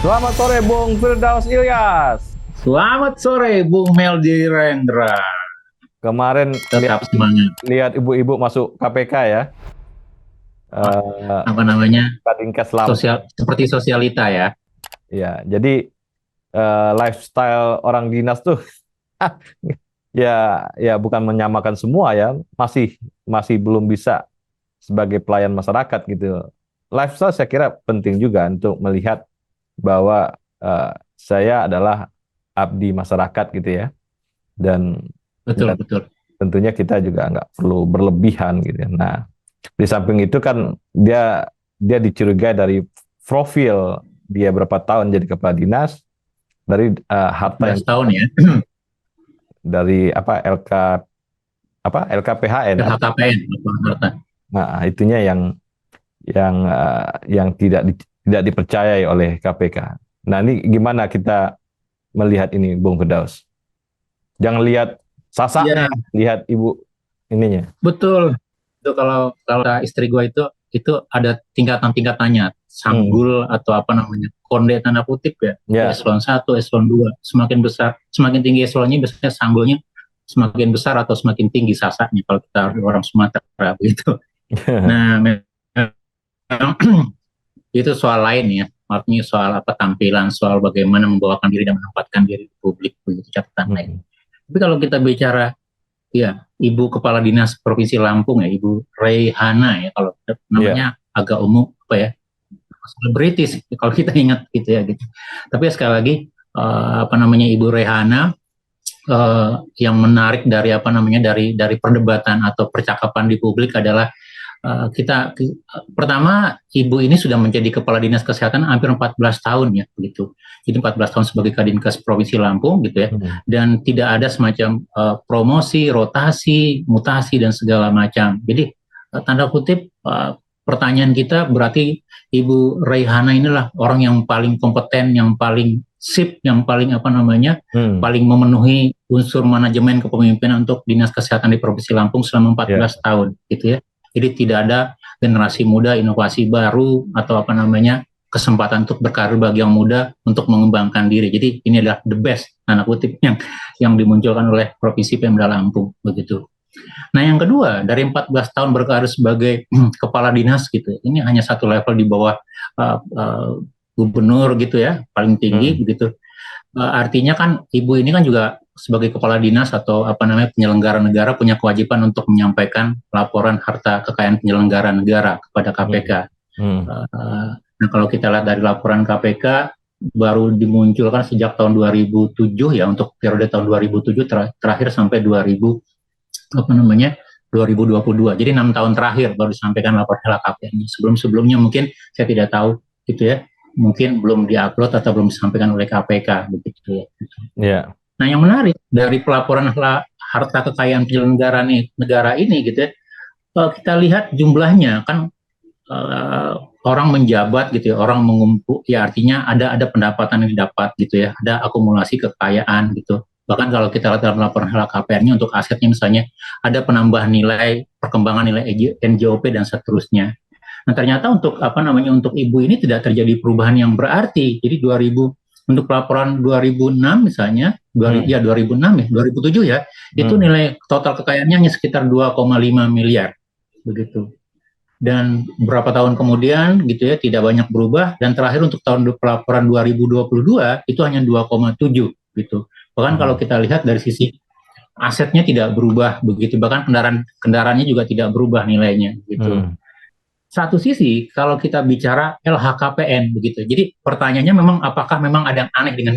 Selamat sore Bung Firdaus Ilyas. Selamat sore Bung Meldi Rendra. Kemarin Tetap semangat. lihat ibu-ibu masuk KPK ya. Apa namanya? Tingkat Lampung. Seperti sosialita ya. Ya, jadi lifestyle orang dinas tuh ya bukan menyamakan semua ya, masih belum bisa sebagai pelayan masyarakat gitu. Lifestyle saya kira penting juga untuk melihat bahwa saya adalah abdi masyarakat gitu ya, dan Betul, betul. tentunya kita juga nggak perlu berlebihan gitu ya. Nah, di samping itu kan dia dicurigai dari profil dia berapa tahun jadi kepala dinas, dari harta yang 11 tahun ya. dari LKPHN. LHKPN. Nah, itunya yang tidak dipercayai oleh KPK. Nah, ini gimana kita melihat ini, Bung Firdaus? Jangan lihat sasaknya, lihat ibu ininya. Betul. Itu kalau istri gue itu ada tingkatan-tingkatannya, sanggul atau apa namanya, konde tanda kutip ya. Eselon 1, eselon 2. Semakin besar, semakin tinggi eselonnya, biasanya sanggulnya semakin besar atau semakin tinggi sasaknya kalau kita orang Sumatera begitu. Nah, itu soal lain ya. Artinya soal apa, tampilan, soal bagaimana membawakan diri dan menempatkan diri di publik, begitu catatan lain. Tapi kalau kita bicara ya, Ibu Kepala Dinas Provinsi Lampung ya, Ibu Reihana ya, kalau namanya agak umum apa ya, selebritis kalau kita ingat gitu ya gitu. Tapi sekali lagi apa namanya, Ibu Reihana yang menarik dari apa namanya, dari perdebatan atau percakapan di publik adalah kita pertama, ibu ini sudah menjadi kepala dinas kesehatan hampir 14 tahun ya begitu. Jadi 14 tahun sebagai Kadinkes Provinsi Lampung gitu ya. Dan tidak ada semacam promosi, rotasi, mutasi dan segala macam. Jadi tanda kutip pertanyaan kita berarti Ibu Reihana inilah orang yang paling kompeten, yang paling sip, yang paling apa namanya, paling memenuhi unsur manajemen kepemimpinan untuk dinas kesehatan di Provinsi Lampung selama 14 tahun gitu ya. Jadi tidak ada generasi muda, inovasi baru, atau apa namanya, kesempatan untuk berkarir bagi yang muda untuk mengembangkan diri. Jadi ini adalah the best, tanda kutip, yang dimunculkan oleh Provinsi Pemda Lampung, begitu. Nah yang kedua, dari 14 tahun berkarir sebagai kepala dinas gitu, ini hanya satu level di bawah gubernur gitu ya, paling tinggi begitu. Artinya kan ibu ini kan juga sebagai kepala dinas atau apa namanya, penyelenggara negara punya kewajiban untuk menyampaikan laporan harta kekayaan penyelenggara negara kepada KPK. Nah kalau kita lihat dari laporan KPK baru dimunculkan sejak tahun 2007 ya, untuk periode tahun 2007 terakhir sampai 2022. Jadi 6 tahun terakhir baru disampaikan laporan LHKPN. Sebelumnya mungkin saya tidak tahu gitu ya. Mungkin belum diupload atau belum disampaikan oleh KPK begitu ya. Nah yang menarik dari pelaporan harta kekayaan penyelenggara negara ini gitu ya, kita lihat jumlahnya kan orang menjabat gitu ya, orang mengumpul ya, artinya ada pendapatan yang didapat gitu ya, ada akumulasi kekayaan gitu. Bahkan kalau kita lihat dalam laporan LHKPN-nya untuk asetnya misalnya ada penambahan nilai, perkembangan nilai NJOP dan seterusnya. Nah ternyata untuk apa namanya, untuk ibu ini tidak terjadi perubahan yang berarti. Jadi untuk laporan 2006 misalnya, 2006 ya, 2007 ya, itu nilai total kekayaannya hanya sekitar 2,5 miliar begitu. Dan berapa tahun kemudian gitu ya, tidak banyak berubah, dan terakhir untuk tahun pelaporan 2022 itu hanya 2,7 gitu. Bahkan kalau kita lihat dari sisi asetnya tidak berubah begitu, bahkan kendaraannya juga tidak berubah nilainya gitu. Satu sisi kalau kita bicara LHKPN begitu, jadi pertanyaannya memang apakah memang ada yang aneh dengan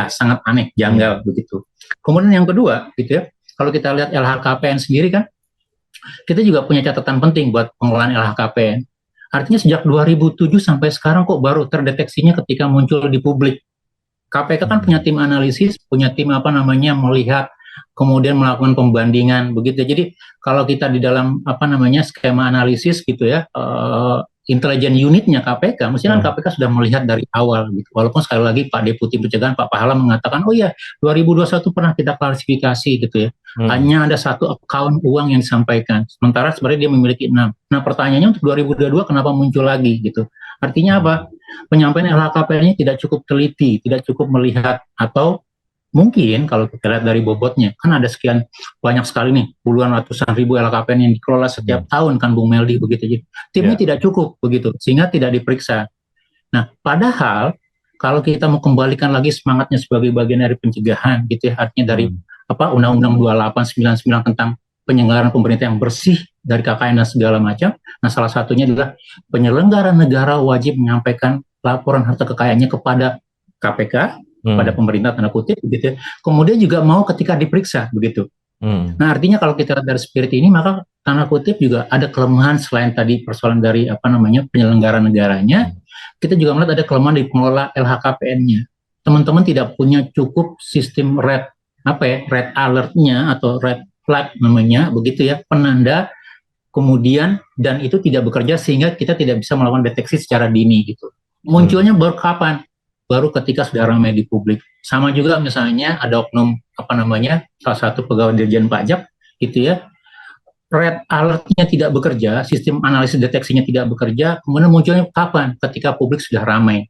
sangat aneh, janggal begitu. Kemudian yang kedua gitu ya, kalau kita lihat LHKPN sendiri kan, kita juga punya catatan penting buat pengelolaan LHKPN. Artinya sejak 2007 sampai sekarang kok baru terdeteksinya ketika muncul di publik. KPK kan punya tim analisis, punya tim apa namanya, melihat, kemudian melakukan pembandingan begitu. Jadi kalau kita di dalam apa namanya, skema analisis gitu ya, intelijen unitnya KPK, mestinya kan KPK sudah melihat dari awal gitu. Walaupun sekali lagi Pak Deputi Pencegahan Pak Pahala mengatakan, oh ya 2021 pernah kita klarifikasi gitu ya, hanya ada satu account uang yang disampaikan, sementara sebenarnya dia memiliki 6. Nah pertanyaannya untuk 2022 kenapa muncul lagi gitu? Artinya apa? penyampaian LHKPN-nya tidak cukup teliti, tidak cukup melihat, atau mungkin kalau kita lihat dari bobotnya, kan ada sekian banyak sekali nih, puluhan ratusan ribu LHKPN yang dikelola setiap tahun kan Bung Meldi begitu. Jadi timnya tidak cukup begitu, sehingga tidak diperiksa. Nah, padahal kalau kita mau kembalikan lagi semangatnya sebagai bagian dari pencegahan gitu ya, artinya dari Undang-Undang 2899 tentang penyelenggaraan pemerintah yang bersih dari KKN dan segala macam. Nah, salah satunya adalah penyelenggara negara wajib menyampaikan laporan harta kekayaannya kepada KPK, pada pemerintah tanda kutip begitu ya. Kemudian juga mau ketika diperiksa begitu. Nah, artinya kalau kita lihat dari spirit ini, maka tanda kutip juga ada kelemahan selain tadi persoalan dari penyelenggara negaranya. Kita juga melihat ada kelemahan di pengelola LHKPN-nya. Teman-teman tidak punya cukup sistem red alert-nya atau red flag namanya begitu ya, penanda, kemudian dan itu tidak bekerja sehingga kita tidak bisa melakukan deteksi secara dini gitu. Munculnya baru kapan? Baru ketika sudah ramai di publik. Sama juga misalnya ada oknum salah satu pegawai Dirjen Pajak gitu ya, red alert-nya tidak bekerja, sistem analisis deteksinya tidak bekerja, kemudian munculnya kapan? Ketika publik sudah ramai.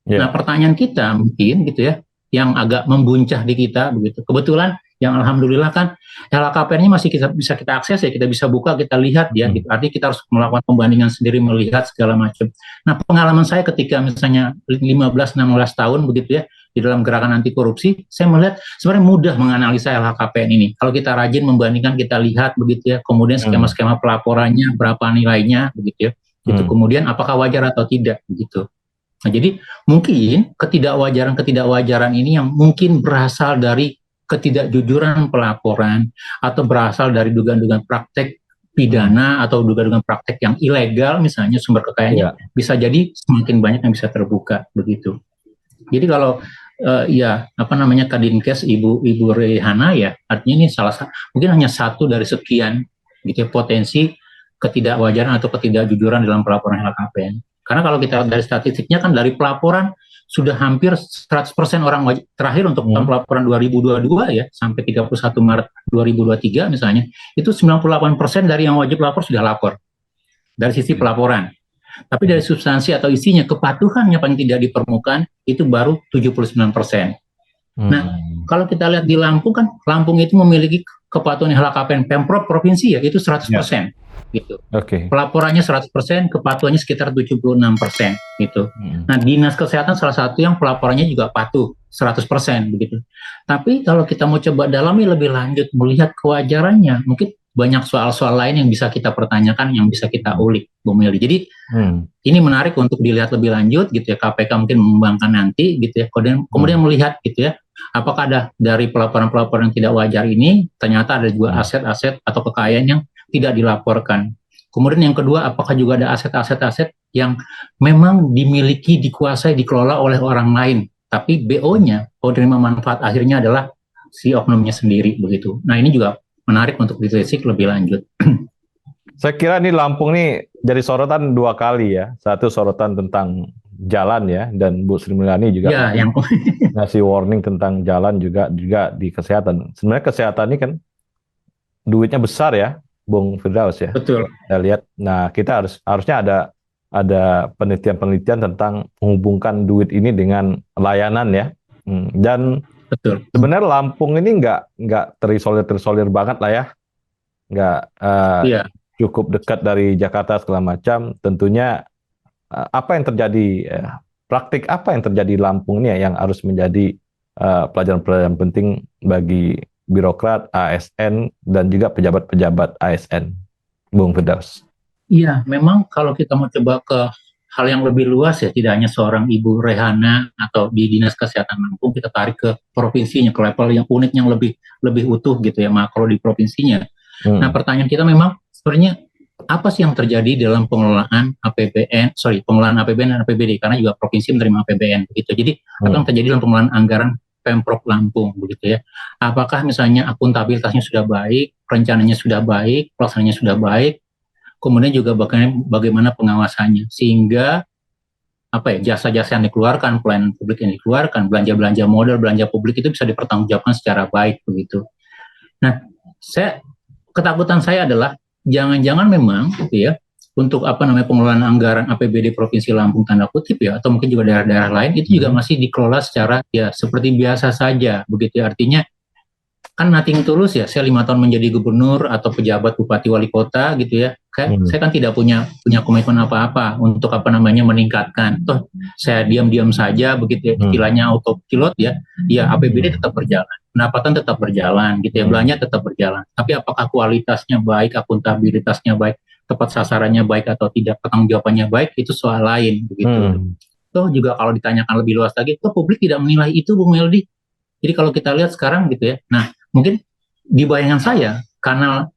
Nah, pertanyaan kita mungkin gitu ya, yang agak membuncah di kita begitu. Kebetulan yang alhamdulillah kan LHKPN-nya masih bisa kita akses ya, kita bisa buka, kita lihat ya. Gitu. Artinya kita harus melakukan pembandingan sendiri, melihat segala macam. Nah, pengalaman saya ketika misalnya 15-16 tahun begitu ya, di dalam gerakan anti korupsi, saya melihat sebenarnya mudah menganalisa LHKPN ini. Kalau kita rajin membandingkan, kita lihat begitu ya, kemudian skema-skema pelaporannya, berapa nilainya begitu ya. Gitu. Kemudian apakah wajar atau tidak begitu. Nah, jadi mungkin ketidakwajaran ini yang mungkin berasal dari ketidakjujuran pelaporan atau berasal dari dugaan-dugaan praktek pidana atau dugaan-dugaan praktek yang ilegal, misalnya sumber kekayaannya bisa jadi semakin banyak yang bisa terbuka begitu. Jadi kalau Kadinkes Ibu Rehana ya, artinya ini mungkin hanya satu dari sekian gitu ya, potensi ketidakwajaran atau ketidakjujuran dalam pelaporan LHKPN. Karena kalau kita lihat dari statistiknya kan dari pelaporan sudah hampir 100% orang wajib, terakhir untuk pelaporan 2022 ya, sampai 31 Maret 2023 misalnya, itu 98% dari yang wajib lapor sudah lapor dari sisi pelaporan. Tapi dari substansi atau isinya, kepatuhannya paling tidak di permukaan, itu baru 79%. Nah, kalau kita lihat di Lampung kan, Lampung itu memiliki kepatuhan LHKPN Pemprov provinsi ya, itu 100%. Gitu. Pelaporannya 100%, kepatuhannya sekitar 76% gitu. Nah, Dinas Kesehatan salah satu yang pelaporannya juga patuh 100% begitu. Tapi kalau kita mau coba dalami lebih lanjut, melihat kewajarannya, mungkin banyak soal-soal lain yang bisa kita pertanyakan, yang bisa kita ulik, Bung Meldi. Jadi ini menarik untuk dilihat lebih lanjut gitu ya. KPK mungkin mengembangkan nanti gitu ya. Kemudian melihat gitu ya, apakah ada dari pelaporan-pelaporan yang tidak wajar ini ternyata ada juga aset-aset atau kekayaan yang tidak dilaporkan. Kemudian yang kedua, apakah juga ada aset-aset yang memang dimiliki, dikuasai, dikelola oleh orang lain, tapi BO-nya, penerima manfaat akhirnya adalah si oknumnya sendiri begitu. Nah, ini juga menarik untuk ditelisik lebih lanjut. Saya kira ini Lampung nih jadi sorotan dua kali ya. Satu sorotan tentang jalan ya, dan Bu Sri Mulyani juga ngasih warning tentang jalan juga di kesehatan. Sebenarnya kesehatan ini kan duitnya besar ya, Bung Firdaus ya. Betul. Saya lihat. Nah, kita harusnya ada penelitian-penelitian tentang menghubungkan duit ini dengan layanan ya. Dan betul. Sebenarnya Lampung ini nggak terisolir banget lah ya. Nggak cukup dekat dari Jakarta segala macam. Tentunya apa yang terjadi, praktik apa yang terjadi di Lampung ini yang harus menjadi pelajaran-pelajaran penting bagi birokrat, ASN, dan juga pejabat-pejabat ASN, Bung Firdaus. Iya, memang kalau kita mau coba ke hal yang lebih luas ya, tidak hanya seorang Ibu Rehana atau di Dinas Kesehatan Lampung, kita tarik ke provinsinya, ke level yang unik, yang lebih utuh gitu ya, makro di provinsinya. Nah, pertanyaan kita memang sebenarnya apa sih yang terjadi dalam pengelolaan pengelolaan APBN dan APBD, karena juga provinsi menerima APBN begitu. Jadi apa yang terjadi dalam pengelolaan anggaran Pemprov Lampung begitu ya. Apakah misalnya akuntabilitasnya sudah baik, rencananya sudah baik, pelaksananya sudah baik, kemudian juga bagaimana pengawasannya, sehingga jasa-jasa yang dikeluarkan, pelayanan publik yang dikeluarkan, belanja-belanja modal, belanja publik itu bisa dipertanggungjawabkan secara baik begitu. Nah, ketakutan saya adalah jangan-jangan memang gitu ya, untuk pengelolaan anggaran APBD Provinsi Lampung tanda kutip ya, atau mungkin juga daerah-daerah lain itu juga masih dikelola secara ya seperti biasa saja begitu ya. Artinya kan nothing tulus ya, saya 5 tahun menjadi gubernur atau pejabat bupati wali kota gitu ya, saya kan tidak punya komitmen apa-apa untuk meningkatkan. Toh saya diam-diam saja begitu ya, istilahnya autopilot ya, APBD tetap berjalan, pendapatan tetap berjalan gitu ya, belanja tetap berjalan. Tapi apakah kualitasnya baik, akuntabilitasnya baik, tepat sasarannya baik atau tidak, pertanggungjawabannya baik, itu soal lain begitu. Toh juga kalau ditanyakan lebih luas lagi, toh publik tidak menilai itu, Bung Meldi. Jadi kalau kita lihat sekarang gitu ya, nah mungkin di bayangan saya kanal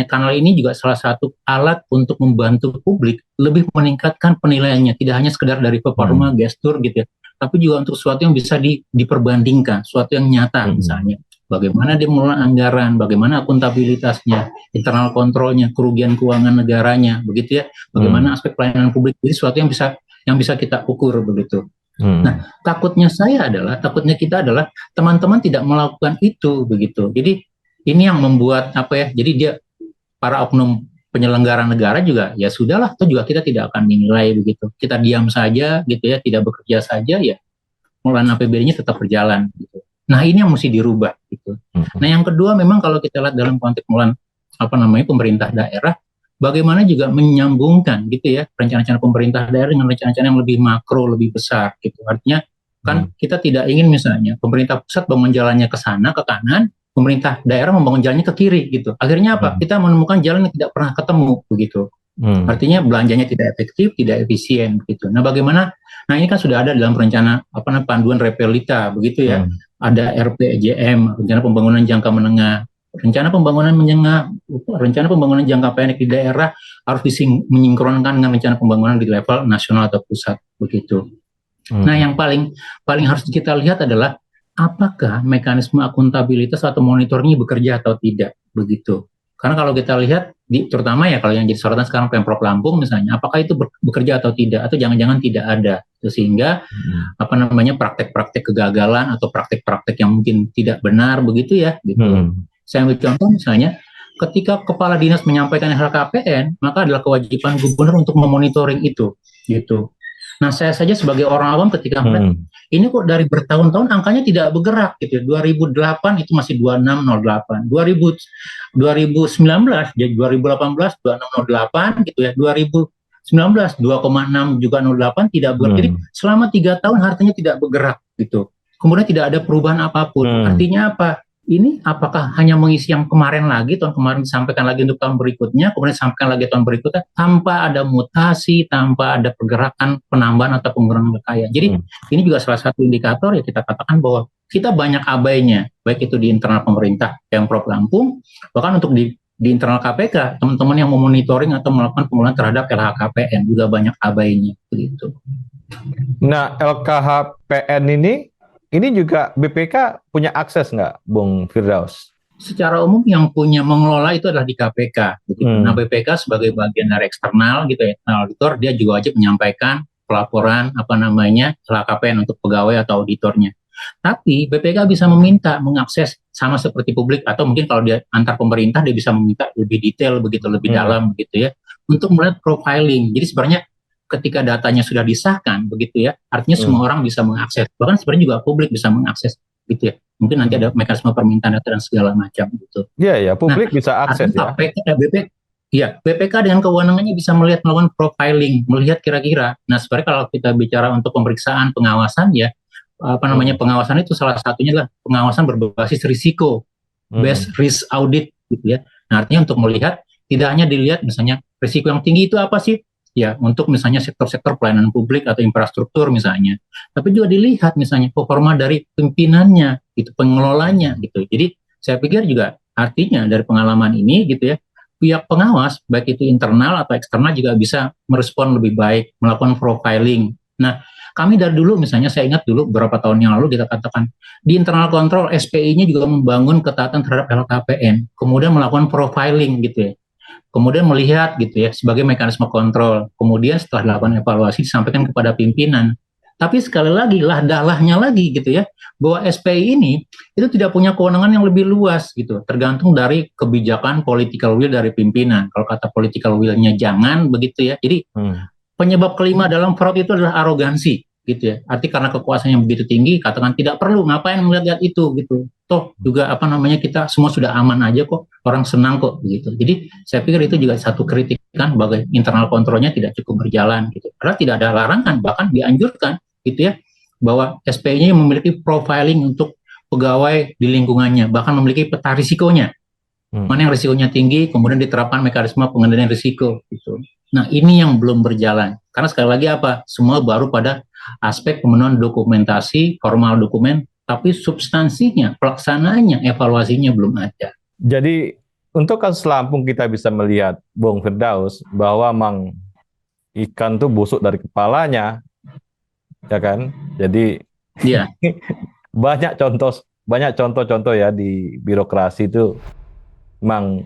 kanal ini juga salah satu alat untuk membantu publik lebih meningkatkan penilaiannya, tidak hanya sekedar dari performa gestur gitu ya, tapi juga untuk sesuatu yang bisa diperbandingkan, sesuatu yang nyata misalnya. Bagaimana dia mengelola anggaran, bagaimana akuntabilitasnya, internal kontrolnya, kerugian keuangan negaranya, begitu ya. Bagaimana aspek pelayanan publik, jadi sesuatu yang bisa kita ukur begitu. Nah, takutnya kita adalah teman-teman tidak melakukan itu begitu. Jadi ini yang membuat jadi dia para oknum penyelenggara negara juga ya sudahlah, itu juga kita tidak akan dinilai begitu. Kita diam saja gitu ya, tidak bekerja saja ya, pengelolaan APBD-nya tetap berjalan gitu. Nah, ini yang mesti dirubah gitu. Nah, yang kedua memang kalau kita lihat dalam konteks pengelolaan pemerintah daerah, bagaimana juga menyambungkan gitu ya rencana-rencana pemerintah daerah dengan rencana-rencana yang lebih makro, lebih besar gitu. Artinya kan kita tidak ingin misalnya pemerintah pusat bangun jalannya ke sana, ke kanan, pemerintah daerah membangun jalannya ke kiri gitu. Akhirnya apa? Kita menemukan jalan yang tidak pernah ketemu begitu. Artinya belanjanya tidak efektif, tidak efisien begitu. Nah, bagaimana? Nah, ini kan sudah ada dalam rencana panduan Repelita begitu ya. Ada RPJM, rencana pembangunan jangka menengah. Rencana pembangunan jangka pendek di daerah harus menyinkronkan dengan rencana pembangunan di level nasional atau pusat begitu. Nah, yang paling harus kita lihat adalah apakah mekanisme akuntabilitas atau monitoringnya bekerja atau tidak begitu. Karena kalau kita lihat terutama ya kalau yang jadi sorotan sekarang Pemprov Lampung misalnya, apakah itu bekerja atau tidak, atau jangan-jangan tidak ada, sehingga praktek-praktek kegagalan atau praktek-praktek yang mungkin tidak benar begitu ya gitu. Saya ambil contoh misalnya, ketika kepala dinas menyampaikan LHKPN, maka adalah kewajiban gubernur untuk memonitoring itu, gitu. Nah, saya saja sebagai orang awam ketika melihat, ini kok dari bertahun-tahun angkanya tidak bergerak, gitu. 2008 itu masih 2608, 2019 jadi 2018 2608, gitu ya. 2019 2,6 juga 08 tidak bergerak. Jadi selama 3 tahun hartanya tidak bergerak, gitu. Kemudian tidak ada perubahan apapun. Artinya apa? Ini apakah hanya mengisi yang kemarin lagi, tahun kemarin disampaikan lagi untuk tahun berikutnya, kemudian disampaikan lagi tahun berikutnya, tanpa ada mutasi, tanpa ada pergerakan penambahan atau pengurangan kekayaan. Jadi ini juga salah satu indikator ya kita katakan bahwa kita banyak abainya, baik itu di internal pemerintah Pemprov Lampung, bahkan untuk di internal KPK, teman-teman yang memonitoring atau melakukan pengelolaan terhadap LHKPN juga banyak abainya. Begitu. Nah, LKHPN ini juga BPK punya akses nggak, Bung Firdaus? Secara umum yang punya mengelola itu adalah di KPK. Gitu. Nah, BPK sebagai bagian dari eksternal, gitu ya, auditor, dia juga wajib menyampaikan pelaporan LHKPN untuk pegawai atau auditornya. Tapi BPK bisa meminta mengakses sama seperti publik, atau mungkin kalau dia antar pemerintah dia bisa meminta lebih detail begitu, lebih dalam begitu ya, untuk melihat profiling. Jadi sebenarnya ketika datanya sudah disahkan begitu ya, artinya semua orang bisa mengakses, bahkan sebenarnya juga publik bisa mengakses gitu ya. Mungkin nanti ada mekanisme permintaan data dan segala macam gitu. Iya, publik bisa akses ya. BPK dengan kewenangannya bisa melakukan profiling, melihat kira-kira. Nah, sebenarnya kalau kita bicara untuk pemeriksaan pengawasan ya, pengawasan itu salah satunya adalah pengawasan berbasis risiko, based risk audit gitu ya. Nah, artinya untuk melihat tidak hanya dilihat misalnya risiko yang tinggi itu apa sih? Ya, untuk misalnya sektor-sektor pelayanan publik atau infrastruktur misalnya. Tapi juga dilihat misalnya performa dari pimpinannya, itu pengelolanya gitu. Jadi saya pikir juga artinya dari pengalaman ini gitu ya, pihak pengawas baik itu internal atau eksternal juga bisa merespon lebih baik, melakukan profiling. Nah, kami dari dulu misalnya saya ingat dulu beberapa tahun yang lalu kita katakan di internal kontrol SPI-nya juga membangun ketaatan terhadap LHKPN, kemudian melakukan profiling gitu ya. Kemudian melihat gitu ya sebagai mekanisme kontrol. Kemudian setelah dilakukan evaluasi disampaikan kepada pimpinan. Tapi sekali lagi dalahnya lagi gitu ya, bahwa SPI ini itu tidak punya kewenangan yang lebih luas gitu, tergantung dari kebijakan political will dari pimpinan. Kalau kata political will-nya jangan begitu ya. Jadi penyebab kelima dalam fraud itu adalah arogansi gitu ya. Arti karena kekuasaan yang begitu tinggi, katakan tidak perlu ngapain melihat itu gitu. Toh juga kita semua sudah aman aja kok, orang senang kok begitu. Jadi saya pikir itu juga satu kritikan bagai internal kontrolnya tidak cukup berjalan gitu. Karena tidak ada larangan, bahkan dianjurkan gitu ya, bahwa SPI-nya memiliki profiling untuk pegawai di lingkungannya, bahkan memiliki peta risikonya. Mana yang risikonya tinggi, kemudian diterapkan mekanisme pengendalian risiko gitu. Nah, ini yang belum berjalan. Karena sekali lagi semua baru pada aspek pemenuhan dokumentasi, formal dokumen, tapi substansinya, pelaksanaannya, evaluasinya belum ada. Jadi, untuk kasus Lampung kita bisa melihat, Bung Firdaus, bahwa memang ikan tuh busuk dari kepalanya, ya kan? Jadi ya. banyak contoh-contoh ya di birokrasi itu memang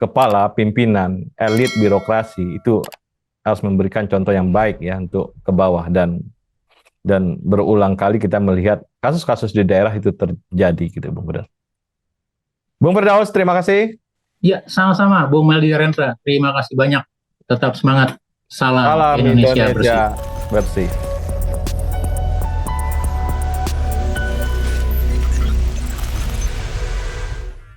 kepala pimpinan elit birokrasi itu harus memberikan contoh yang baik ya untuk ke bawah, dan berulang kali kita melihat kasus-kasus di daerah itu terjadi gitu, Bung Firdaus. Bung Firdaus, terima kasih. Ya, sama-sama Bung Meldi Rendra. Terima kasih banyak. Tetap semangat. Salam Indonesia bersih. Bersih.